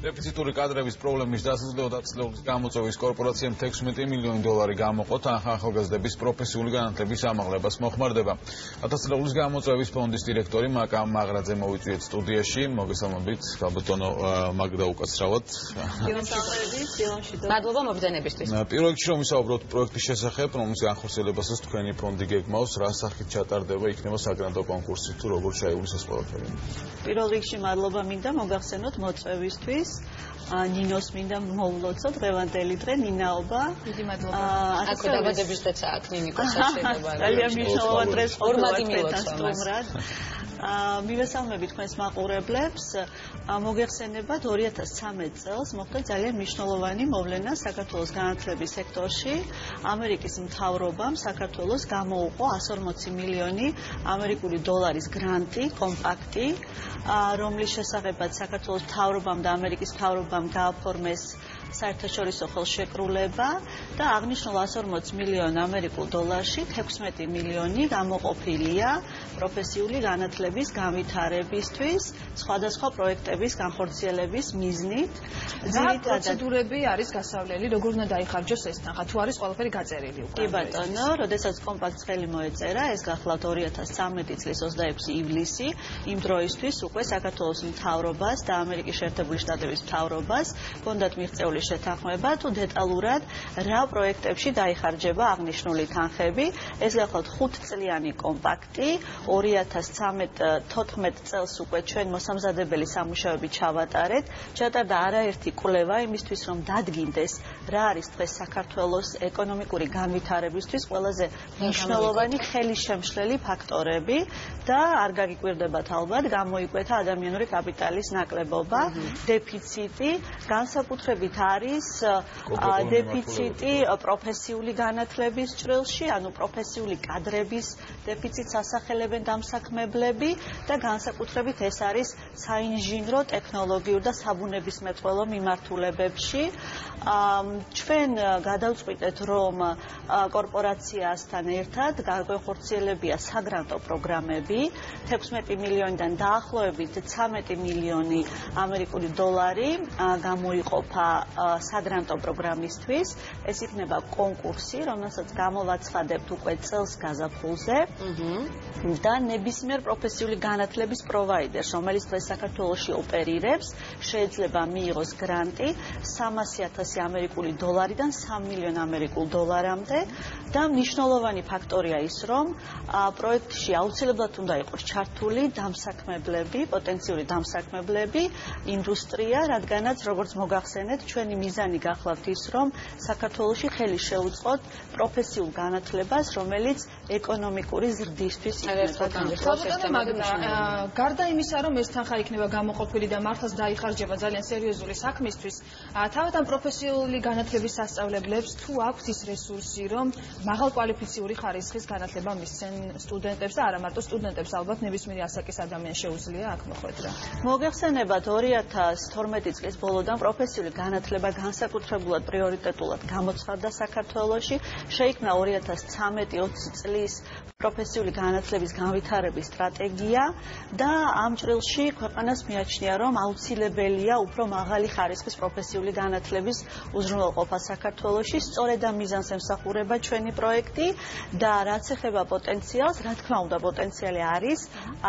დეფიციტური კადრების პრობლემის დასაძლევად ათწლეულის გამოწვევის კორპორაციამ $16 მილიონი გამოყო ახალგაზრდების პროფესიული განათლების ამაღლებას მოხმარდება. ათწლეულის გამოწვევის ფონდის დირექტორი მაკამ მაღრაძე მოვიწვიეთ სტუდიაში. მოგესალმებით, ალბათონო მაგდა უკაცრავად. მადლობა მოგზაურობისთვის. პირველ რიგში რომ ვისაუბროთ პროექტის შესახებ, რომლის განხორციელებასაც თქვენი ფონდი გეგმავს, რა სახით ჩატარდება, იქნება საგრანტო კონკურსი თუ როგორ შეიულის ეს ყველაფერი? პირველ რიგში მადლობა მინდა მოგახსენოთ მოწვევისთვის. ნინოს მინდა მოვულოცოთ დღევანდელი დღე ნინაობა. დიდი მადლობა. აქ დაბადების დღეა აქ ნინიკოს შეიძლება. ძალიან მნიშვნელოვანი დღეს ორმაგი მილოცვა. მივესალმებით თქვენს მაყურებლებს. მოგეხსენებათ 2013 წელს მოხდა ძალიან მნიშვნელოვანი მოვლენა საქართველოს განათლების სექტორში. ამერიკის მთავრობამ საქართველოს გამოუყო $140 მილიონი ამერიკული დოლარის გრანტი, კომპაქტი, რომლის შესახებაც საქართველოს მთავრობამ და ამერიკის მთავრობამ გააფორმეს საერთაშორისო ხელშეკრულება და აღნიშნულ $140 მილიონი ამერიკულ დოლარში $16 მილიონი გამოყოფილია პროფესიული განათლების განვითარებისთვის, სხვადასხვა პროექტების განხორციელების მიზნით. რა პროცედურები არის გასავლელი, როგორ უნდა დაიხარჯოს ეს თანხა, თუ არის ყველაფერი გაწერილი უკვე? კი ბატონო, როდესაც კომპაქტს ხელი მოეწერა, ეს გახლავთ 2013 წლის 26 ივლისი, იმ დროისთვის უკვე საქართველოს მთავრობას და ამერიკის შეერთებული შტატების მთავრობას ჰქონდათ მიღწეული შეთანხმება თუ დეტალურად რა პროექტებში დაიხარჯება აღნიშნული თანხები. ეს გახლავთ 5 წლიანი კომპაქტი. 2013-14 წელს უკვე ჩვენ მოსამზადებელი სამუშაოები ჩავატარეთ. ჩატარდა არაერთი კვლევა იმისთვის, რომ დადგინდეს რა არის დღეს საქართველოს ეკონომიკური განვითარებისთვის ყველაზე მნიშვნელოვანი ხელისშემშლელი ფაქტორები და არ გაგიკვირდებათ ალბათ, გამოიკვეთა ადამიანური კაპიტალის ნაკლებობა, დეფიციტი, განსაკუთრებით არის დეფიციტი პროფესიული განათლების ჭრილში, ანუ პროფესიული კადრების დეფიციტს ასახელებენ დამსაქმებლები და განსაკუთრებით ეს არის საინჟინრო, ტექნოლოგიურ და საბუნებისმეტყველო მიმართულებებში. ჩვენ გადავწყვიტეთ, რომ კორპორაციასთან ერთად გაგვეხორციელებია საგრანტო პროგრამები, $16 მილიონიდან დაახლოებით $13 მილიონი ამერიკული დოლარი გამოიყოფა საგრანტო პროგრამისთვის. ეს იქნება კონკურსი, რომელსაც გამოვაცხადებთ უკვე წელს გაზაფხულზე. და ნებისმიერ პროფესიული განათლების პროვაიდერს, რომელიც დღეს საქართველოში ოპერირებს, შეიძლება მიიღოს გრანტი $300,000 ამერიკული დოლარიდან $3 მილიონი ამერიკულ დოლარამდე და მნიშვნელოვანი ფაქტორია ის, რომ პროექტში აუცილებლად უნდა იყოს ჩართული დამსაქმებლები, პოტენციური დამსაქმებლები, ინდუსტრია, რადგანაც როგორც მოგახსენეთ, ჩვენი მიზანი გახლავთ ის, რომ საქართველოში ხელი შეუწყოთ პროფესიულ განათლებას, რომელიც ეკონომიკური ზრდისთვის გარდა იმისა, რომ ეს თანხა იქნება გამოყოფილი და მართლაც დაიხარჯება ძალიან სერიოზული საქმისთვის, თავად ამ პროფესიული განათლების სასწავლებლებს თუ აქვთ ის რესურსი, რომ მაღალკვალიფიციური ხარისხის განათლება მისცენ სტუდენტებს და არა მარტო სტუდენტებს, ალბათ ნებისმიერი ასაკის ადამიანს შეუძლია აქ მოხვედრა. მოგეხსენებათ 2012 წლის ბოლოდან პროფესიული განათლება განსაკუთრებულად პრიორიტეტულად გამოცხადდა საქართველოში, შეიქმნა 2013-20 წლის პროფესიული განათლების განვითარების სტრატეგია და ამ ჭრილში ქვეყანას მიაჩნია, რომ აუცილებელია უფრო მაღალი ხარისხის პროფესიული განათლების უზრუნველყოფა საქართველოში. სწორედ ამ მიზანს ემსახურება ჩვენი პროექტი და რაც ეხება პოტენციალს, რა თქმა უნდა, პოტენციალი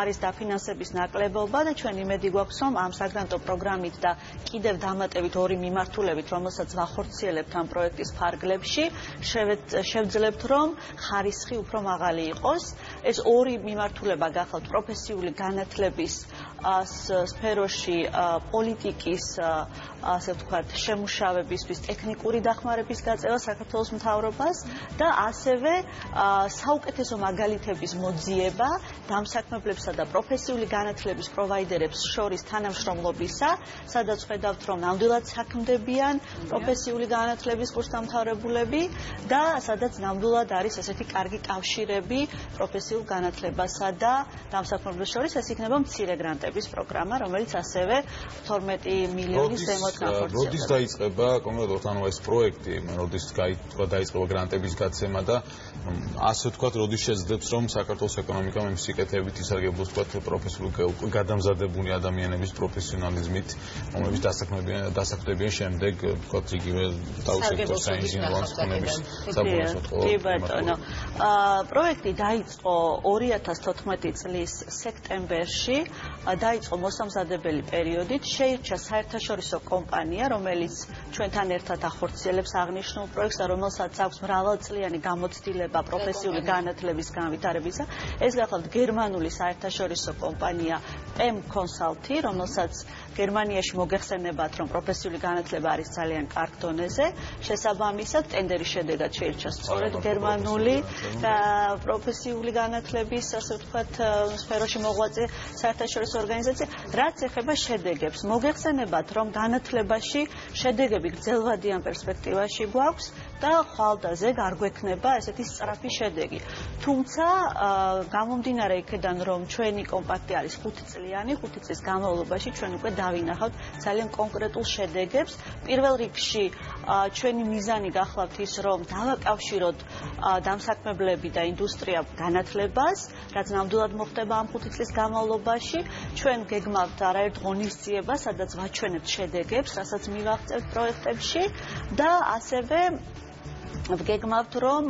არის დაფინანსების ნაკლებობა და ჩვენ იმედი გვაქვს, რომ ამ საგრანტო პროგრამით და კიდევ დამატებით ორი მიმართულებით, რომელსაც ვახორციელებთ ამ პროექტის ფარგლებში, შევძლებთ, რომ ხარისხი უფრო მაღალი იყოს. ეს ორი მიმართულება გახლავთ პროფესიული განათლების სფეროში პოლიტიკის ასე ვთქვათ შემუშავებისთვის ტექნიკური დახმარების გაწევა საქართველოს მთავრობას და ასევე საუკეთესო მაგალითების მოძიება დამსაქმებლებსა და პროფესიული განათლების პროვაიდერებს შორის თანამშრომლობისა, სადაც ხედავთ, რომ ნამდვილად საქმდებიან პროფესიული განათლების კურსდამთავრებულები და სადაც ნამდვილად არის ესეთი კარგი კავშირები პროფესიულ განათლებასა და დამსაქმებლებს შორის, ეს იქნება მცირე გრანტები. განათლების პროგრამა, რომელიც ასევე 12 მილიონის ზემოთ განხორციელდება. როდის დაიწყება კონკრეტულად ანუ ეს პროექტი, როდის დაიწყება გრანტების გაცემა და ასე ვთქვათ, როდის შეძლებს რომ საქართველოს ეკონომიკამ იმ სიკეთებით ისარგებლოს ვთქვათ პროფესიული გადამზადებული ადამიანების პროფესიონალიზმით, რომლებიც დასაქმდებიან შემდეგ ვთქვათ იგივე დაუსაბუთო საინჟინრო სკოლების საბუნებისმეტყველო. კი ბატონო. პროექტი დაიწყო 2014 წლის სექტემბერში, დაიწყო მოსამზადებელი პერიოდით, შეირჩა საერთაშორისო კომპანია, რომელიც ჩვენთან ერთად ახორციელებს აღნიშნულ პროექტს და რომელსაც აქვს მრავალწლიანი გამოცდილება პროფესიული განათლების განვითარებისა. ეს გახლავთ გერმანული საერთაშორისო კომპანია M Consulting, რომელსაც გერმანიაში მოგეხსენებათ, რომ პროფესიული განათლება არის ძალიან კარგ დონეზე. შესაბამისად, ტენდერის შედეგად შეირჩა სწორედ გერმანული პროფესიული განათლების, ასე ვთქვათ, სფეროში მოღვაწე საერთაშორისო ორგანიზაცია, რაც ეხება შედეგებს. მოგეხსენებათ, რომ განათლებაში შედეგები გრძელვადიან პერსპექტივაში გვაქვს და ხვალდაზე არ გვექნება ესეთი სწრაფი შედეგი. თუმცა, გამომდინარე იქედან, რომ ჩვენი კომპაქტი არის 5 წლიანი, 5 წლის განმავლობაში ჩვენ უკვე დავინახავთ ძალიან კონკრეტულ შედეგებს. პირველ რიგში ჩვენი მიზანი გახლავთ ის, რომ დავაკავშიროთ დამსაქმებლები და ინდუსტრია განათლებას, რაც ნამდვილად მოხდება ამ 5 წლის განმავლობაში. ჩვენ გეგმავთ არაერთ ღონისძიებას, სადაც ვაჩვენებთ შედეგებს, რასაც მივაღწევთ პროექტებში და ასევე ვგეგმავთ, რომ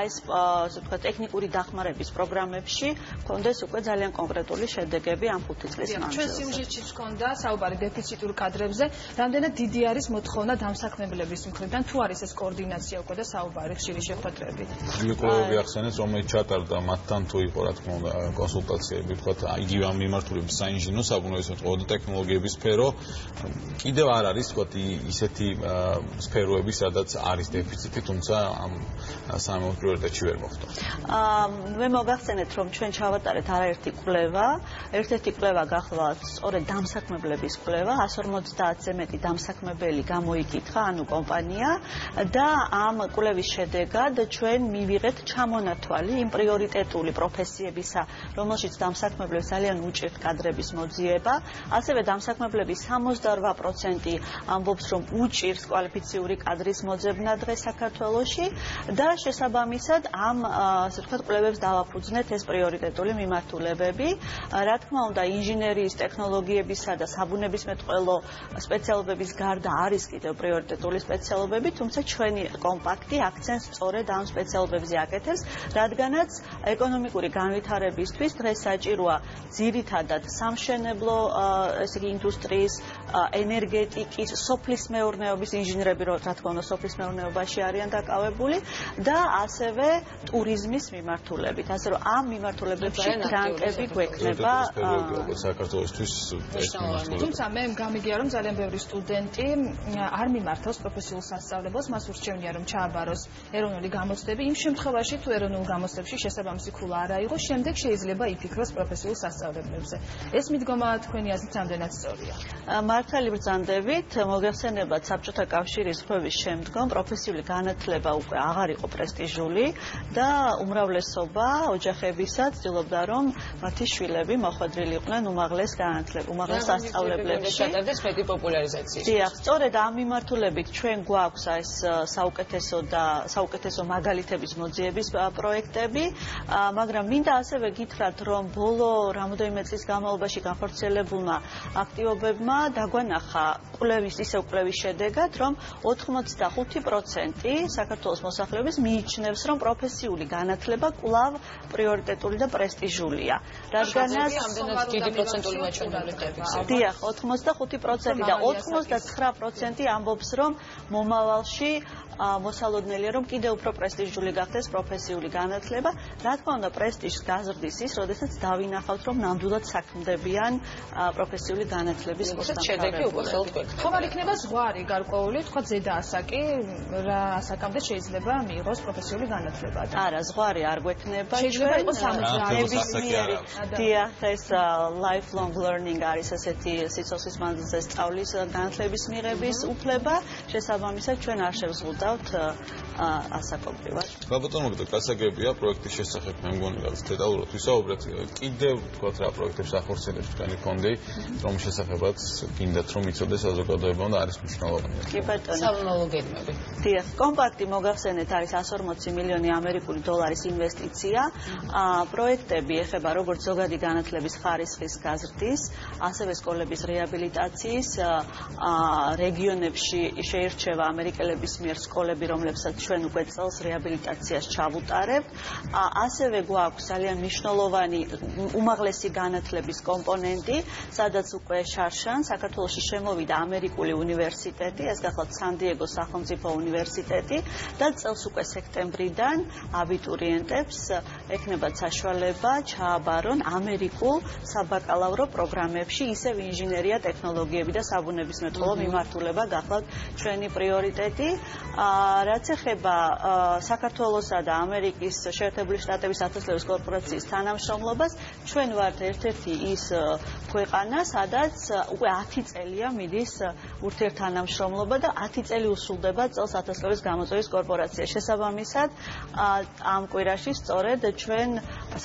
ეს ასე ვთქვათ, ტექნიკური დახმარების პროგრამებში გქონდეს უკვე ძალიან კონკრეტული შედეგები ამ 5 წლის მანძილზე. ჩვენ სიუჟეტშიც გქონდა საუბარი დეფიციტურ კადრებზე, რამდენად დიდი არის მოთხოვნა დამსაქმებლების მხრიდან, თუ არის ეს კოორდინაცია უკვე და საუბარი ხშირი შეხვედრებით. კვლევები ახსენეთ, რომელიც ჩატარდა მათთან თუ იყო რა თქმა უნდა კონსულტაციები, ვთქვათ, იგივე ამ მიმართულების საინჟინრო, საბუნებისმეტყველო და ტექნოლოგიების სფერო, კიდევ არ არის ვთქვათ ისეთი სფეროები, სადაც არის დეფიციტი, თუმცა ამ სამეურნეო პრიორიტეტში ვერ მოხდა. მე მოგახსენეთ, რომ ჩვენ ჩავატარეთ არაერთი კვლევა, ერთ-ერთი კვლევა გახლავთ სწორედ დამსაქმებლების კვლევა, 150-ზე მეტი დამსაქმებელი გამოიკითხა, ანუ კომპანია და ამ კვლევის შედეგად ჩვენ მივიღეთ ჩამონათვალი იმ პრიორიტეტული პროფესიებისა, რომელშიც დამსაქმებლებს ძალიან უჭირთ კადრების მოძიება, ასევე დამსაქმებლების 68% ამბობს, რომ უჭირს კვალიფიციური კადრის მოძებნა დღეს საქართველოში და შესაბამისად ამ ასე ვთქვათ კვლევებს დავაფუძნეთ ეს პრიორიტეტული მიმართულებები. რა თქმა უნდა, ინჟინერიის, ტექნოლოგიებისა და საბუნებისმეტყველო სპეციალობების გარდა არის კიდევ პრიორიტეტული სპეციალობები, თუმცა ჩვენი კომპაქტი აქცენტს სწორედ ამ სპეციალობებზე აკეთებს, რადგანაც ეკონომიკური განვითარებისთვის დღეს საჭიროა ძირითადად სამშენებლო, ესე იგი ინდუსტრიის, ენერგეტიკის, სოფლის მეურნეობის ინჟინრები, რა თქმა უნდა, სოფლის მეურნეობაში არიან დაკავებული და ასევე ტურიზმის მიმართულებით. ასე რომ ამ მიმართულებებში გრანტები გვექნება საქართველოსთვის ეს მიმართულება. თუმცა მე გამიგია, რომ ძალიან ბევრი სტუდენტი არ მიმართავს პროფესიულ სასწავლებლებს, მას ურჩევნია, რომ ჩააბაროს ეროვნული გამოცდები. იმ შემთხვევაში, თუ ეროვნულ გამოცდებში შესაბამისი ქულა არ აიღოს, შემდეგ შეიძლება იფიქროს პროფესიულ სასწავლებლებზე. ეს მიდგომა თქვენი აზრით რამდენად სწორია? მართალი ბრძანდებით, მოგეხსენებათ საბჭოთა კავშირის ხმების შემდგომ პროფესიული განათლება უკვე აღარ იყო პრესტიჟული და უმრავლესობა ოჯახებისაც ცდილობდა, რომ მათი შვილები მოხვედრილი იყვნენ უმაღლეს სასწავლებლებში. ჩატარდეს მეტი პოპულარიზაციის. დიახ, სწორედ ამ მიმართულებით ჩვენ გვაქვს ეს საუკეთესო მაგალითების მოძიების პროექტები, მაგრამ მინდა ასევე გითხრათ, რომ ბოლო რამოდენიმე წლის განმავლობაში განხორციელებულმა აქტივობებმა დაგვანახა კვლევის შედეგად, რომ 85% საქართველოს მოსახლეობის მიიჩნევს, რომ პროფესიული განათლება კვლავ პრიორიტეტული და პრესტიჟულია. რადგანაც ამდენად დიდი პროცენტული მაჩვენებლებია. დიახ, 85% და 99% ამბობს, რომ მომავალში მოსალოდნელია, რომ კიდევ უფრო პრესტიჟული გახდეს პროფესიული განათლება. რა თქმა უნდა, პრესტიჟს გაზრდის ის, როდესაც დავინახავთ, რომ ნამდვილად საქმდებიან პროფესიული განათლების მოსამსახურეები. შედეგი უკვე ხელთ გვექნება. ხომ არ იქნება ზღვარი გარკვეული, თქვა ზედა ასაკი, რა ასაკამდე შეიძლება მიიღოს პროფესიული განათლება? არა, ზღვარი არ გვექნება. შეიძლება იყოს 60-ნებისმიერი. დიახ, ეს lifelong learning არის ასეთი სიცოცხლის მანძილზე სწავლის განათლების მიღების უფლება. შესაბამისად, ჩვენ არ შევზღუდავთ ასაკობრივად. გაბატონო, გასაგებია პროექტის შესახებ, მე მგონი რაღაც დეტალურად ვისაუბრეთ. კიდევ თქვათ რა პროექტებს ახორციელებს თქვენი ფონდი, რომ შესახებაც გინდათ რომ იცოდეს საზოგადოება და არის მნიშვნელოვანი. კი ბატონო. სამომავლო გეგმები. დიახ, კომპაქტი მოგახსენეთ არის 140 მილიონი ამერიკული დოლარის ინვესტიცია. პროექტები ეხება როგორც ზოგადი განათლების ხარისხის გაზრდის, ასევე სკოლების რეაბილიტაციის, რეგიონებში შეირჩევა ამერიკელების მიერ სკოლები, რომლებსაც ჩვენ უკვე წელს რეაბილიტაციას ჩავუტარებთ. ასევე გვაქვს ძალიან მნიშვნელოვანი უმაღლესი განათლების კომპონენტი, სადაც უკვე შარშან საქართველოში შემოვიდა ამერიკული უნივერსიტეტი, ეს გახლავთ სან-დიეგოს სახელმწიფო უნივერსიტეტი და წელს უკვე სექტემბრიდან აბიტურიენტებს ექნებათ საშუალება ჩააბარონ ამერიკულ საბაკალავრო პროგრამებში, ისევ ინჟინერია, ტექნოლოგიები და საბუნებისმეტყველო მიმართულება გახლავთ ჩვენი პრიორიტეტი. რაც ეხება საქართველოსა და ამერიკის შეერთებული შტატების ათასლევის კორპორაციის თანამშრომლობას, ჩვენ ვართ ერთ-ერთი ის ქვეყანა, სადაც უკვე 10 წელია მიდის ურთიერთთანამშრომლობა და 10 წელი უსრულდება წელს ათასლევის გამოწვევის კორპორაცია. შესაბამისად, ამ კვირაში სწორედ ჩვენ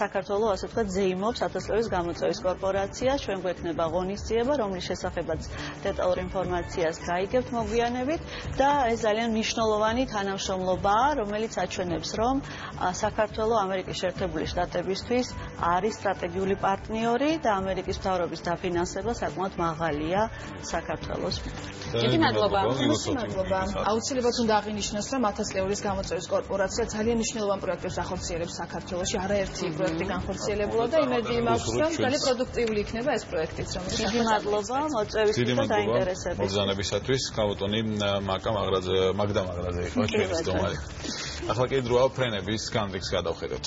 საქართველოს ასე ვთქვათ ზეიმობს ათასლევის გამოწვევის კორპორაცია, ჩვენ გვექნება ღონისძიება, რომლის შესახებაც დეტალურ ინფორმაციას გაიგებთ მოგვიანებით და ეს ძალიან მნიშვნელოვანი თანამშრომლობაა, რომელიც აჩვენებს, რომ საქართველოს ამერიკის შეერთებული შტატებისთვის არის სტრატეგიული პარტნიორი და ამერიკის მთავრობის დაფინანსება საკმაოდ მაღალია საქართველოს. დიდი მადლობა. აუცილებლად უნდა აღინიშნოს, რომ ათასლეულის გამოწვევის კორპორაცია ძალიან მნიშვნელოვან პროექტებს ახორციელებს საქართველოში. არაერთი პროექტი განხორციელებულა და იმედი მაქვს, რომ ძალიან პროდუქტიული იქნება ეს პროექტიც, რომელიც დიდი მადლობა მოწვევისთვის და დაინტერესებისთვის. მოგზაურობისათვის ქალბატონი მაგდა მაღრაძე იყო ჩვენი სტუმარი. ახლა კი დროა ფრენების განრიგს გადავხედოთ.